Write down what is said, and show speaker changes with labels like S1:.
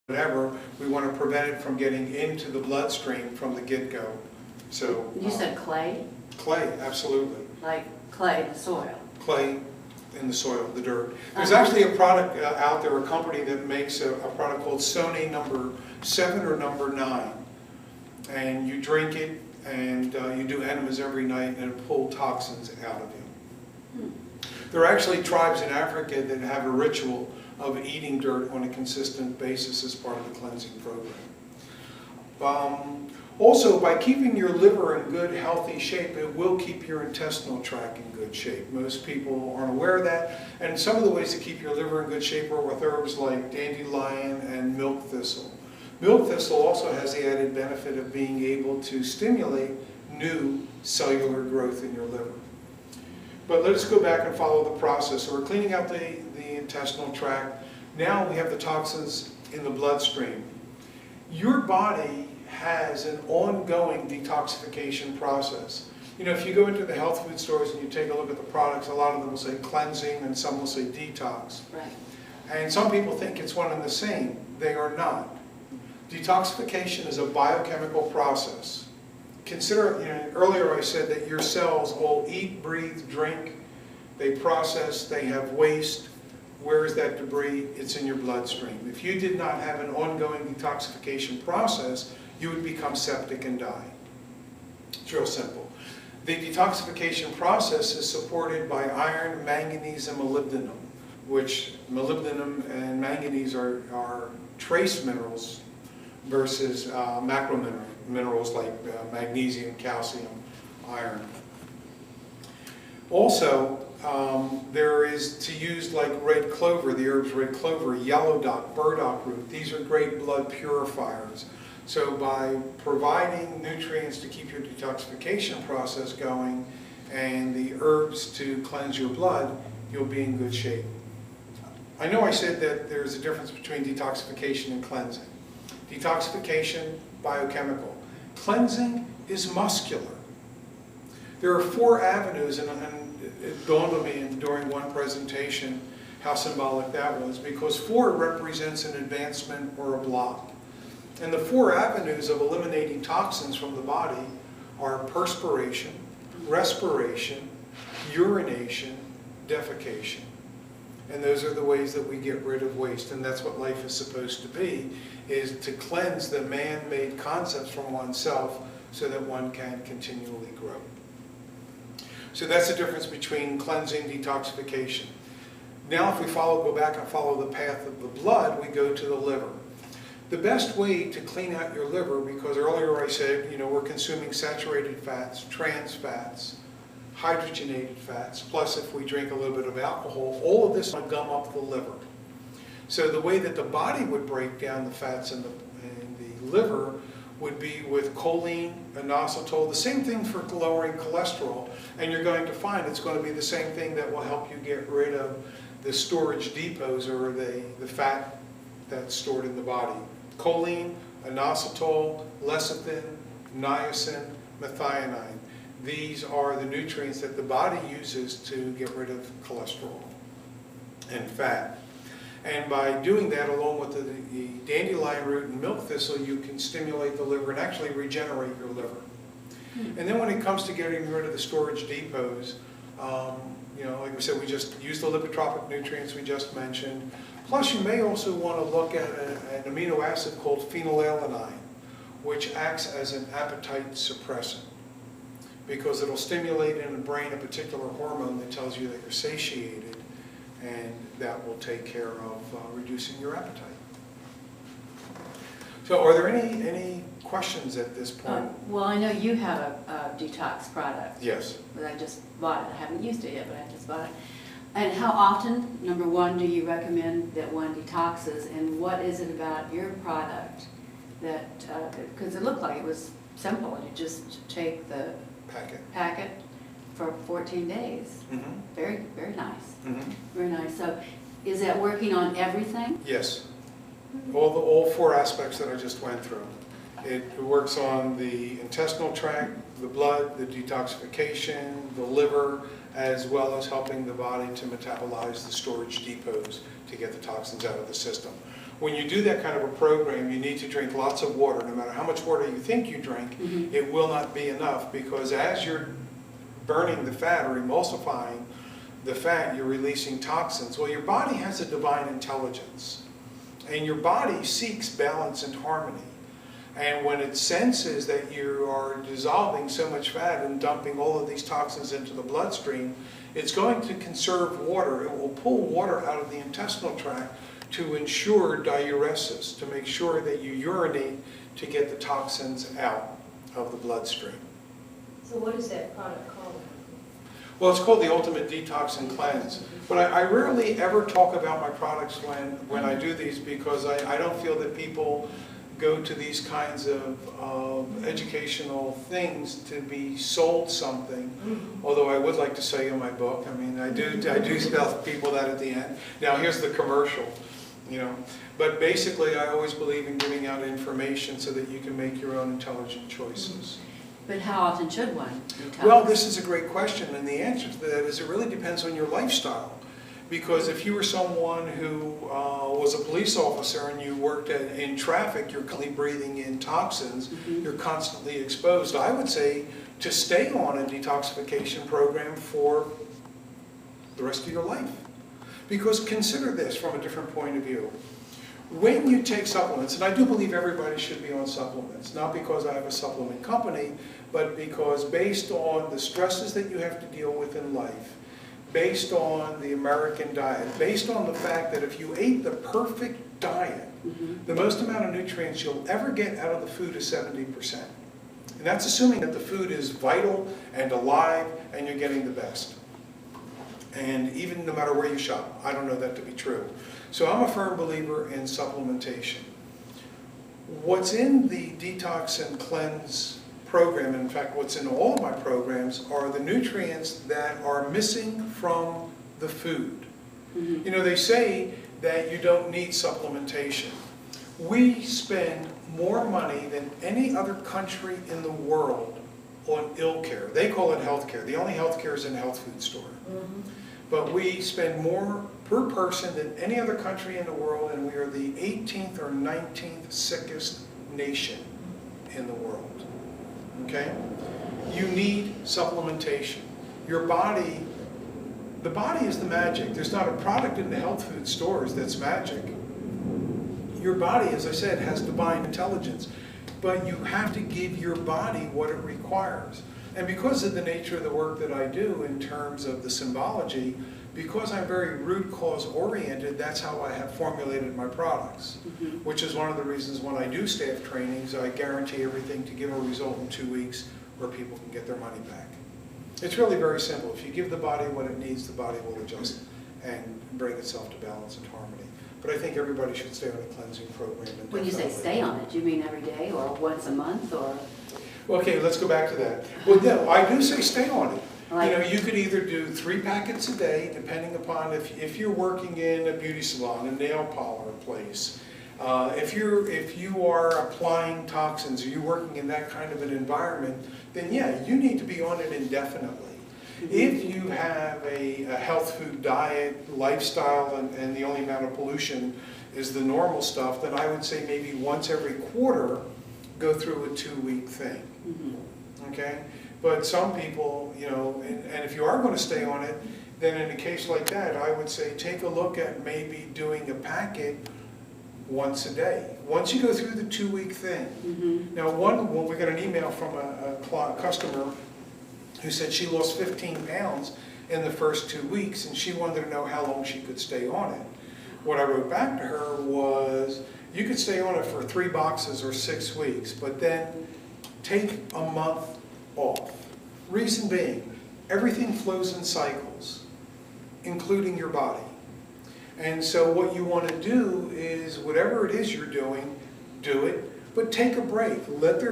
S1: whatever, we want to prevent it from getting into the bloodstream from the get-go. So
S2: You said clay?
S1: clay, absolutely.
S2: Like clay in the soil?
S1: Clay in the soil, the dirt. There's actually a product out there, a company that makes a product called Sony number 7 or number 9. And you drink it and you do enemas every night and it pulls toxins out of you. There are actually tribes in Africa that have a ritual of eating dirt on a consistent basis as part of the cleansing program. Also, by keeping your liver in good, healthy shape, it will keep your intestinal tract in good shape. Most people aren't aware of that. And some of the ways to keep your liver in good shape are with herbs like dandelion and milk thistle. Milk thistle also has the added benefit of being able to stimulate new cellular growth in your liver. But let's go back and follow the process. So we're cleaning out the intestinal tract. Now we have the toxins in the bloodstream. Your body has an ongoing detoxification process. You know, if you go into the health food stores and you take a look at the products, a lot of them will say cleansing and some will say detox.
S2: Right.
S1: And some people think it's one and the same. They are not. Detoxification is a biochemical process. Consider, you know, earlier I said that your cells all eat, breathe, drink, they process, they have waste. Where is that debris? It's in your bloodstream. If you did not have an ongoing detoxification process, you would become septic and die. It's real simple. The detoxification process is supported by iron, manganese, and molybdenum, which molybdenum and manganese are trace minerals versus macro minerals like magnesium, calcium, iron. Also, there is to use like red clover, the herbs red clover, yellow dock, burdock root. These are great blood purifiers. So by providing nutrients to keep your detoxification process going and the herbs to cleanse your blood, you'll be in good shape. I know I said that there's a difference between detoxification and cleansing. Detoxification, biochemical. Cleansing is muscular. There are 4 avenues, and it dawned on me during one presentation how symbolic that was, because 4 represents an advancement or a block. And the 4 avenues of eliminating toxins from the body are perspiration, respiration, urination, defecation. And those are the ways that we get rid of waste, and that's what life is supposed to be, is to cleanse the man-made concepts from oneself so that one can continually grow. So that's the difference between cleansing and detoxification. Now if we go back and follow the path of the blood, we go to the liver. The best way to clean out your liver, because earlier I said, you know, we're consuming saturated fats, trans fats, hydrogenated fats, plus if we drink a little bit of alcohol, all of this will gum up the liver. So the way that the body would break down the fats in the liver would be with choline, inositol, the same thing for lowering cholesterol, and you're going to find it's going to be the same thing that will help you get rid of the storage depots or the fat that's stored in the body. Choline, inositol, lecithin, niacin, methionine. These are the nutrients that the body uses to get rid of cholesterol and fat. And by doing that, along with the dandelion root and milk thistle, you can stimulate the liver and actually regenerate your liver. And then when it comes to getting rid of the storage depots, you know, like we said, we just use the lipotropic nutrients we just mentioned. Plus, you may also want to look at an amino acid called phenylalanine, which acts as an appetite suppressant, because it'll stimulate in the brain a particular hormone that tells you that you're satiated, and that will take care of reducing your appetite. So are there any questions at this point?
S2: Well, I know you have a detox product.
S1: Yes.
S2: But I just bought it. I haven't used it yet, but I just bought it. And how often, number one, do you recommend that one detoxes, and what is it about your product that, because it looked like it was simple, you just take the packet for 14 days.
S1: Mm-hmm.
S2: Very, very nice.
S1: Mm-hmm.
S2: Very nice. So is that working on everything?
S1: Yes. All 4 aspects that I just went through. It works on the intestinal tract, the blood, the detoxification, the liver, as well as helping the body to metabolize the storage depots to get the toxins out of the system. When you do that kind of a program, you need to drink lots of water. No matter how much water you think you drink, it will not be enough, because as you're burning the fat or emulsifying the fat, you're releasing toxins. Well, your body has a divine intelligence, and your body seeks balance and harmony. And when it senses that you are dissolving so much fat and dumping all of these toxins into the bloodstream, it's going to conserve water. It will pull water out of the intestinal tract to ensure diuresis, to make sure that you urinate to get the toxins out of the bloodstream.
S3: So what is that product called?
S1: Well, it's called the Ultimate Detox and Cleanse. But I rarely ever talk about my products when I do these, because I don't feel that people go to these kinds of educational things to be sold something. Although I would like to say in my book, I mean, I do tell people that at the end. Now here's the commercial, you know. But basically, I always believe in giving out information so that you can make your own intelligent choices.
S2: But how often should one detox?
S1: Well, this is a great question, and the answer to that is it really depends on your lifestyle. Because if you were someone who was a police officer and you worked in traffic, you're constantly breathing in toxins, you're constantly exposed. I would say to stay on a detoxification program for the rest of your life. Because consider this from a different point of view. When you take supplements, and I do believe everybody should be on supplements, not because I have a supplement company, but because based on the stresses that you have to deal with in life, based on the American diet, based on the fact that if you ate the perfect diet, the most amount of nutrients you'll ever get out of the food is 70%. And that's assuming that the food is vital and alive and you're getting the best. And even no matter where you shop, I don't know that to be true. So I'm a firm believer in supplementation. What's in the Detox and Cleanse program, and in fact what's in all of my programs, are the nutrients that are missing from the food. You know, they say that you don't need supplementation. We spend more money than any other country in the world on ill care. They call it health care. The only health care is in a health food store. But we spend more per person than any other country in the world, and we are the 18th or 19th sickest nation in the world. Okay? You need supplementation. Your body, the body is the magic. There's not a product in the health food stores that's magic. Your body, as I said, has divine intelligence, but you have to give your body what it requires. And because of the nature of the work that I do in terms of the symbology, because I'm very root cause oriented, that's how I have formulated my products. Which is one of the reasons when I do staff trainings, I guarantee everything to give a result in 2 weeks where people can get their money back. It's really very simple. If you give the body what it needs, the body will adjust and bring itself to balance and harmony. But I think everybody should stay on a cleansing program. And
S2: when you say stay on it, do you mean every day or once a month or?
S1: Okay, let's go back to that. Well, no, I do say stay on it. You know, you could either do 3 packets a day, depending upon if you're working in a beauty salon, a nail parlor place. If you are applying toxins, or you're working in that kind of an environment, then yeah, you need to be on it indefinitely. If you have a health food diet, lifestyle, and the only amount of pollution is the normal stuff, then I would say maybe once every quarter, go through a 2-week thing. Okay? But some people, you know, and if you are going to stay on it, then in a case like that, I would say take a look at maybe doing a packet once a day. Once you go through the 2-week thing. Now, when we got an email from a customer who said she lost 15 pounds in the first 2 weeks, and she wanted to know how long she could stay on it. What I wrote back to her was, you could stay on it for 3 boxes or 6 weeks, but then take a month off. Reason being, everything flows in cycles, including your body. And so what you want to do is, whatever it is you're doing, do it, but take a break. Let there